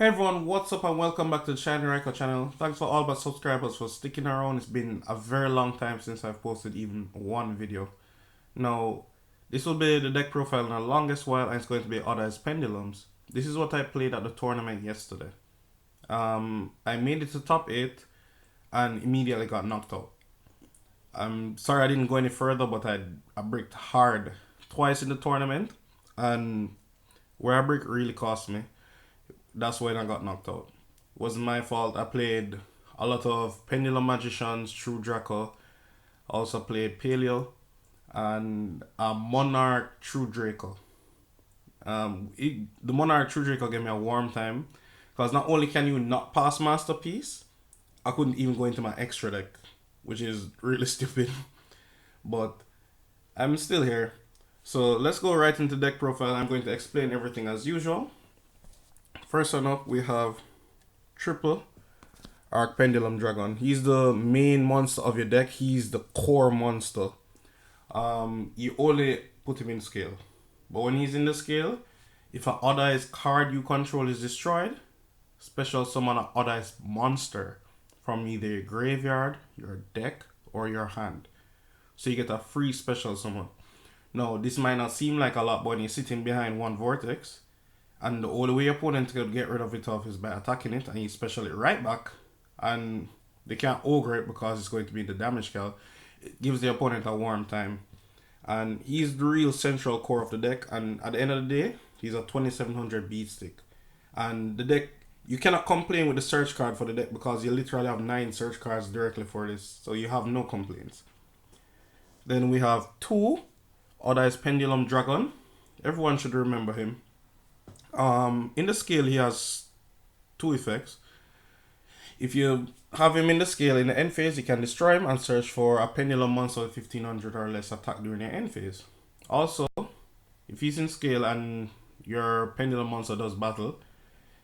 Hey everyone, what's up and welcome back to the Shiny Record channel. Thanks for all my subscribers for sticking around. It's been a very long time since I've posted even one video. Now, this will be the deck profile in the longest while, and it's going to be Odd Eyes Pendulums. This is what I played at the tournament yesterday. I made it to top 8 and immediately got knocked out. I'm sorry I didn't go any further, but I bricked hard twice in the tournament, and where I brick really cost me. That's when I got knocked out. It wasn't my fault. I played a lot of Pendulum Magicians, True Draco. Also played Paleo and a Monarch True Draco. The Monarch True Draco gave me a warm time because not only can you not pass Masterpiece, I couldn't even go into my extra deck, which is really stupid. But I'm still here. So let's go right into deck profile. I'm going to explain everything as usual. First one up, we have Triple Arc Pendulum Dragon. He's the main monster of your deck. He's the core monster. You only put him in scale. But when he's in the scale, if an Odd Eyes card you control is destroyed, special summon an Odd Eyes monster from either your graveyard, your deck, or your hand. So you get a free special summon. Now, this might not seem like a lot, but when you're sitting behind one Vortex, and the only way your opponent could get rid of it off is by attacking it, and you special it right back, and they can't ogre it because it's going to be the damage cal. It gives the opponent a warm time. And he's the real central core of the deck, and at the end of the day, he's a 2700 beat stick. And the deck, you cannot complain with the search card for the deck because you literally have 9 search cards directly for this, so you have no complaints. Then we have 2 Odd Eyes Pendulum Dragon. Everyone should remember him. In the scale, he has 2 effects. If you have him in the scale in the end phase, you can destroy him and search for a pendulum monster with 1500 or less attack during your end phase. Also, if he's in scale and your pendulum monster does battle,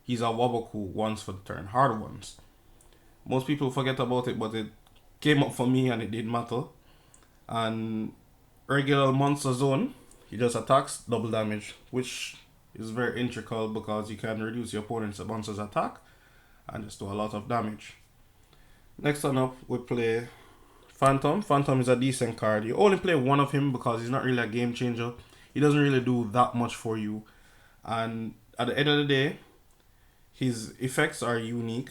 he's a Waboku once for the turn, hard ones. Most people forget about it, but it came up for me and it didn't matter. And regular monster zone, he just attacks double damage, which is very integral because you can reduce your opponent's monster's attack and just do a lot of damage. Next one up, we play Phantom. Phantom is a decent card. You only play one of him because he's not really a game changer. He doesn't really do that much for you. And at the end of the day, his effects are unique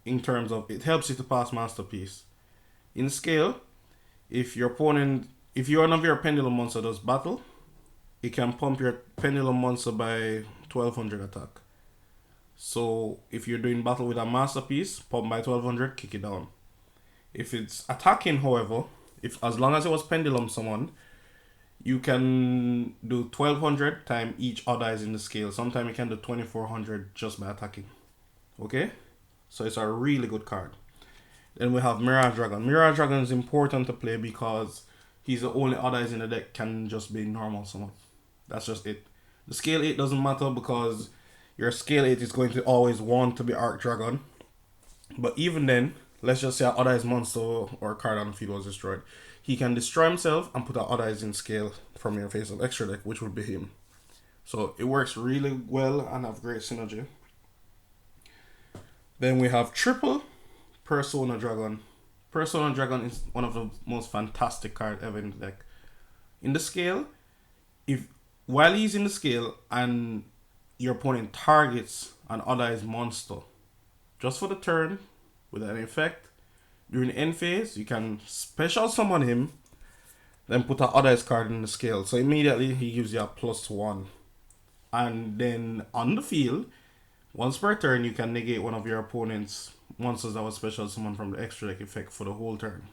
in terms of it helps you to pass Masterpiece. In scale, if one of your pendulum monster does battle, it can pump your pendulum monster by 1200 attack. So if you're doing battle with a Masterpiece, pump by 1200, kick it down. If it's attacking, however, if as long as it was pendulum summon, you can do 1200 times each Odd Eyes in the scale. Sometimes you can do 2400 just by attacking. Okay? So it's a really good card. Then we have Mirage Dragon. Mirage Dragon is important to play because he's the only Odd Eyes in the deck can just be normal summon. That's just it. The scale 8 doesn't matter because your scale 8 is going to always want to be Arc Dragon. But even then, let's just say an Odd Eyes monster or card on the field was destroyed. He can destroy himself and put an Odd Eyes in scale from your face of extra deck, which would be him. So it works really well and have great synergy. Then we have Triple Persona Dragon. Persona Dragon is one of the most fantastic cards ever in the deck. In the scale, while he's in the scale and your opponent targets an Odd Eyes monster, just for the turn, with an effect, during the end phase, you can special summon him, then put an Odd Eyes card in the scale. So immediately he gives you a +1. And then on the field, once per turn, you can negate one of your opponent's monsters that was special summoned from the extra deck effect for the whole turn.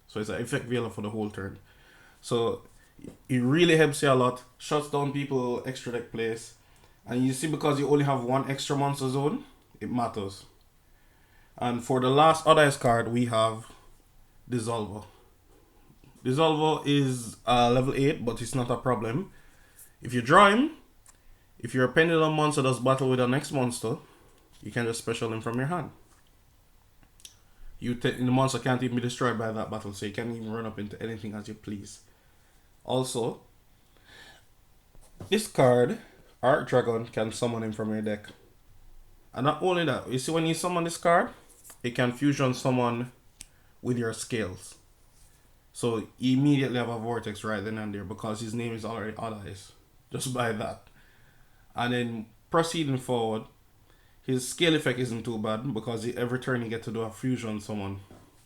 So it's an effect veiler for the whole turn. So it really helps you a lot, shuts down people extra deck plays, and you see because you only have one extra monster zone, it matters. And for the last Odd Eyes card, we have Dissolver. Dissolver is level 8, but it's not a problem. If you draw him, if your pendulum monster does battle with the next monster, you can just special him from your hand. The monster can't even be destroyed by that battle, so you can't even run up into anything as you please. Also, this card, Arc Dragon, can summon him from your deck. And not only that, you see when you summon this card, it can fusion summon with your scales. So you immediately have a Vortex right then and there because his name is already Eyes. Just by that. And then proceeding forward, his scale effect isn't too bad because every turn you get to do a fusion summon.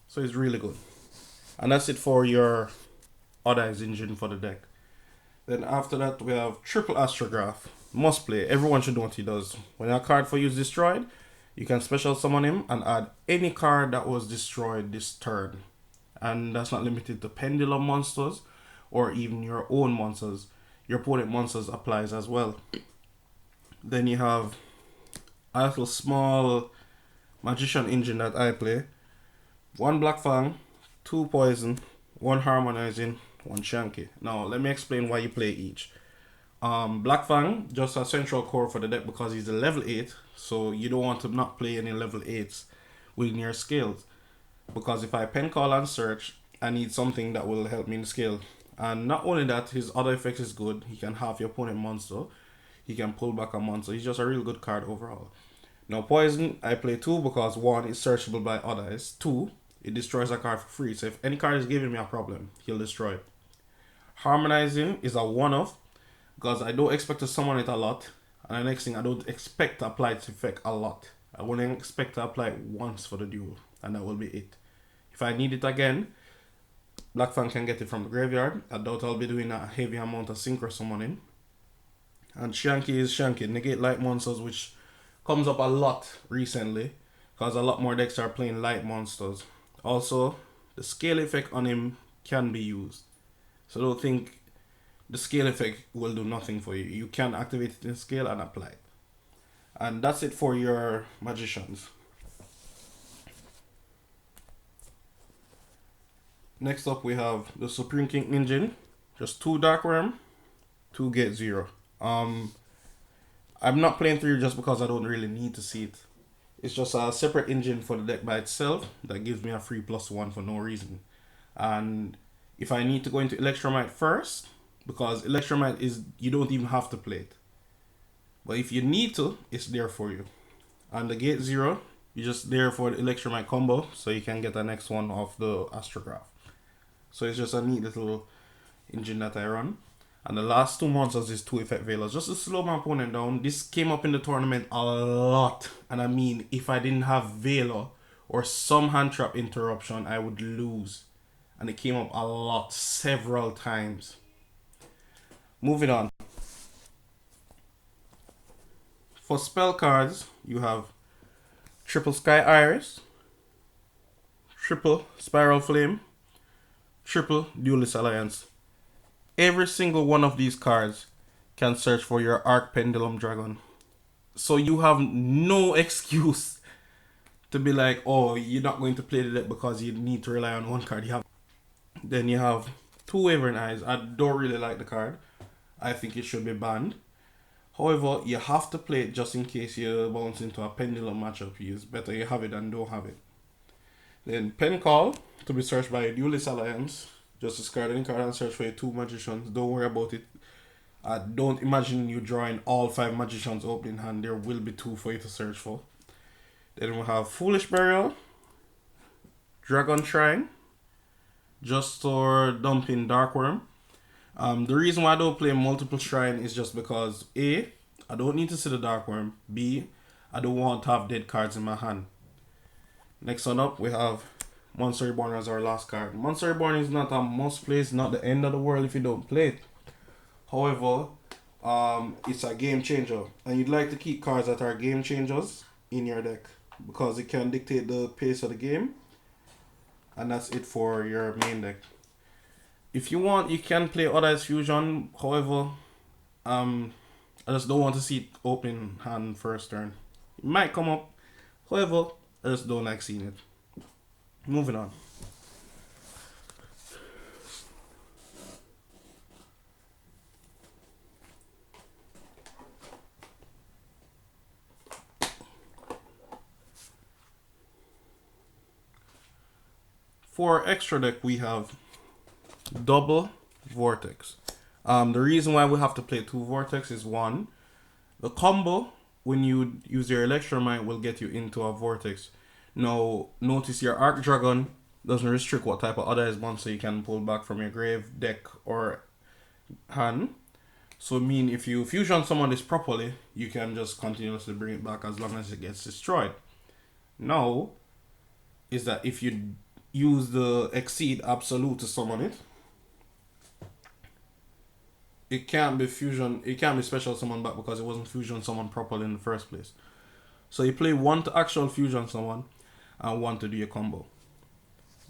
So it's really good. And that's it for your Eyes engine for the deck. Then after that we have triple Astrograph. Must play. Everyone should know what he does. When a card for you is destroyed, you can special summon him and add any card that was destroyed this turn. And that's not limited to pendulum monsters or even your own monsters. Your opponent monsters applies as well. Then you have a little small magician engine that I play. 1 black Fang, 2 poison, 1 harmonizing, 1 Xiangke. Now let me explain why you play each. Black Fang, just a central core for the deck because he's a level 8, so you don't want to not play any level 8s within your scales. Because if I pen call and search, I need something that will help me in scale. And not only that, his other effect is good. He can half your opponent monster. He can pull back a monster. He's just a real good card overall. Now poison, I play 2 because 1 is searchable by others. 2, it destroys a card for free. So if any card is giving me a problem, he'll destroy it. Harmonizing is a one-off because I don't expect to summon it a lot. And the next thing, I don't expect to apply its effect a lot. I only expect to apply it once for the duel. And that will be it. If I need it again, Black Fang can get it from the graveyard. I doubt I'll be doing a heavy amount of synchro summoning. And Xiangke is Xiangke. Negate light monsters, which comes up a lot recently. Because a lot more decks are playing light monsters. Also, the scale effect on him can be used. So don't think the scale effect will do nothing for you. You can activate it in scale and apply it. And that's it for your magicians. Next up we have the Supreme King engine. Just 2 Darkwurm, 2 Gate 0. I'm not playing 3 just because I don't really need to see it. It's just a separate engine for the deck by itself that gives me a free +1 for no reason. And if I need to go into Electromite first, because Electromite is, you don't even have to play it. But if you need to, it's there for you. And the Gate 0, you're just there for the Electromite combo, so you can get the next one off the Astrograph. So it's just a neat little engine that I run. And the last 2 monsters is 2 effect veilers. Just to slow my opponent down. This came up in the tournament a lot. And I mean, if I didn't have Veiler or some hand trap interruption, I would lose. And it came up a lot, several times. Moving on. For spell cards, you have triple Sky Iris, triple Spiral Flame, triple Duelist Alliance. Every single one of these cards can search for your Arc Pendulum Dragon. So you have no excuse to be like, oh, you're not going to play the deck because you need to rely on one card. Then you have 2 Wavering Eyes. I don't really like the card. I think it should be banned. However, you have to play it just in case you bounce into a pendulum matchup. It's better you have it than don't have it. Then Pen Call to be searched by Duelist Alliance. Just discard any card and search for your 2 magicians. Don't worry about it. Don't imagine you drawing all 5 magicians opening hand. There will be 2 for you to search for. Then we have Foolish Burial, Dragon Shrine, just for dumping Darkwurm. The reason why I don't play multiple shrine is just because A, I don't need to see the Darkwurm. B, I don't want to have dead cards in my hand. Next one up, we have Monster Reborn as our last card. Monster Reborn is not a must play. It's not the end of the world if you don't play it. However, it's a game changer. And you'd like to keep cards that are game changers in your deck because it can dictate the pace of the game. And that's it for your main deck. If you want, you can play Other's Fusion. However, I just don't want to see it opening hand first turn. It might come up. However, I just don't like seeing it. Moving on. For extra deck, we have double Vortex. The reason why we have to play 2 Vortex is 1, the combo when you use your Electromite will get you into a Vortex. Now, notice your Arc Dragon doesn't restrict what type of other monster you can pull back from your grave, deck, or hand. So, mean if you fusion summon this properly, you can just continuously bring it back as long as it gets destroyed. Now, is that if you use the Exceed Absolute to summon it, it can't be special summon back because it wasn't fusion summon properly in the first place. So you play one to actual fusion summon and one to do your combo.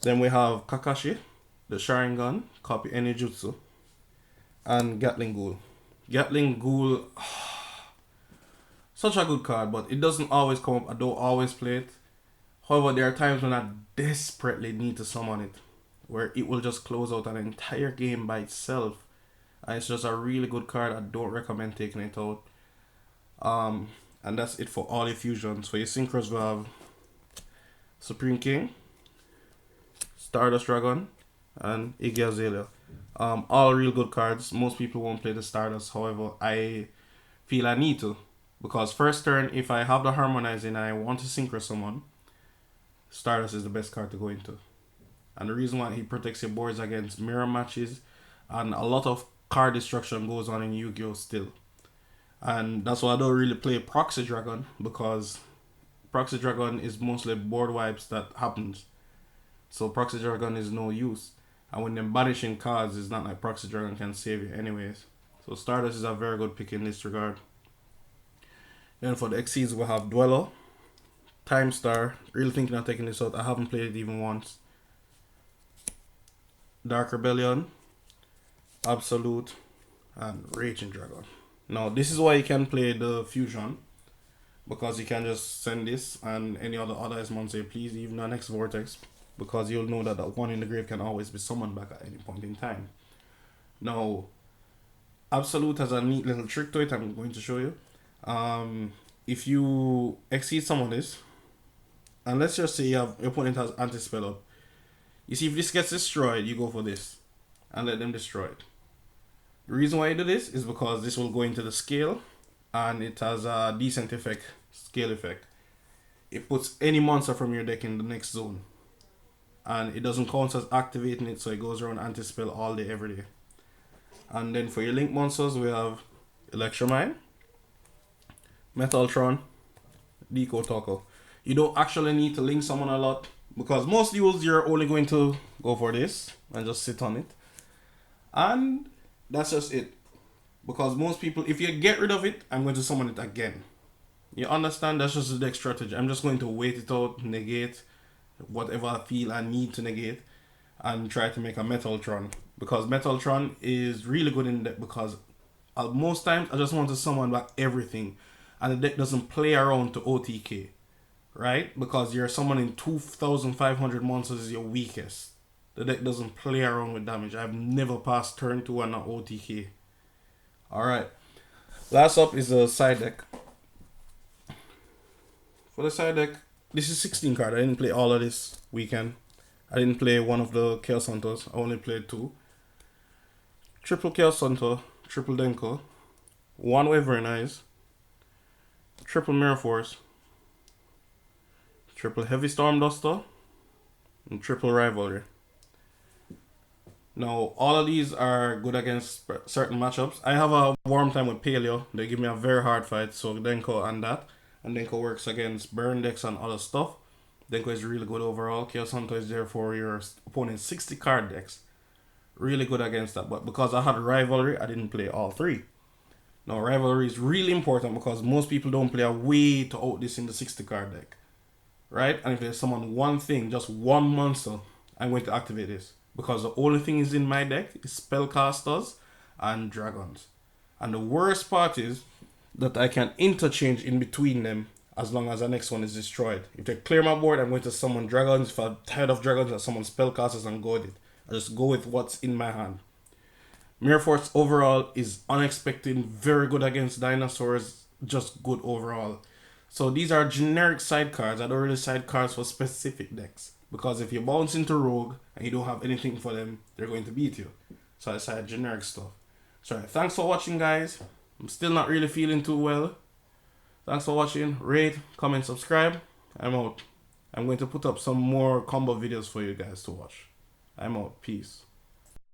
Then we have Kakashi, the Sharingan, copy any jutsu, and Gatlinghoul. Gatlinghoul, such a good card, but it doesn't always come up. I don't always play it. However, there are times when I desperately need to summon it, where it will just close out an entire game by itself. And it's just a really good card. I don't recommend taking it out. And that's it for all your fusions. For your synchros, we have Supreme King, Stardust Dragon, and Iggy Azalea. All real good cards. Most people won't play the Stardust. However, I feel I need to. Because first turn, if I have the Harmonizing and I want to synchro someone, Stardust is the best card to go into. And the reason why he protects your boards against mirror matches and a lot of card destruction goes on in Yu-Gi-Oh! Still. And that's why I don't really play Proxy Dragon, because Proxy Dragon is mostly board wipes that happens. So Proxy Dragon is no use. And when they're banishing cards, it's not like Proxy Dragon can save you anyways. So Stardust is a very good pick in this regard. Then for the Exceeds, we have Dweller, Timestar. Really thinking of taking this out. I haven't played it even once. Dark Rebellion, Absolute, and Raging Dragon. Now this is why you can play the fusion, because you can just send this and any other monster, please, even the next Vortex, because you'll know that one in the grave can always be summoned back at any point in time. Now Absolute has a neat little trick to it. I'm going to show you. If you exceed some of this, and let's just say your opponent has anti-spell up, you see if this gets destroyed, you go for this and let them destroy it. The reason why I do this is because this will go into the scale and it has a decent effect, scale effect. It puts any monster from your deck in the next zone. And it doesn't count as activating it, so it goes around anti-spell all day, every day. And then for your link monsters, we have Electromine, Metaltron, Deco Taco. You don't actually need to link someone a lot, because most duels you're only going to go for this and just sit on it. And that's just it. Because most people, if you get rid of it, I'm going to summon it again. You understand? That's just the deck strategy. I'm just going to wait it out, negate whatever I feel I need to negate, and try to make a Metaltron. Because Metaltron is really good in the deck, because most times I just want to summon back everything. And the deck doesn't play around to OTK. Right? Because you're summoning 2,500 monsters is your weakest. The deck doesn't play around with damage. I've never passed turn 2 and not OTK. Alright. Last up is the side deck. For the side deck, this is 16 card. I didn't play all of this weekend. I didn't play one of the Chaos Hunters. I only played 2. Triple Chaos Hunter, triple Denko, 1 Wavering Eyes, triple Mirror Force, triple Heavy Storm Duster, and triple Rivalry. Now, all of these are good against certain matchups. I have a warm time with Paleo. They give me a very hard fight, so Denko and that. And Denko works against burn decks and other stuff. Denko is really good overall. Chaos Hunter is there for your opponent's 60 card decks. Really good against that. But because I had Rivalry, I didn't play all 3. Now, Rivalry is really important because most people don't play a way to out this in the 60 card deck. Right? And if there's someone one thing, just one monster, I'm going to activate this. Because the only thing is in my deck is spellcasters and dragons. And the worst part is that I can interchange in between them as long as the next one is destroyed. If they clear my board, I'm going to summon dragons. If I'm tired of dragons, I summon spellcasters and go with it. I just go with what's in my hand. Mirror Force overall is unexpected, very good against dinosaurs, just good overall. So these are generic side cards. I don't really side cards for specific decks. Because if you bounce into Rogue and you don't have anything for them, they're going to beat you. So I side generic stuff. So thanks for watching, guys. I'm still not really feeling too well. Thanks for watching. Rate, comment, subscribe. I'm out. I'm going to put up some more combo videos for you guys to watch. I'm out. Peace.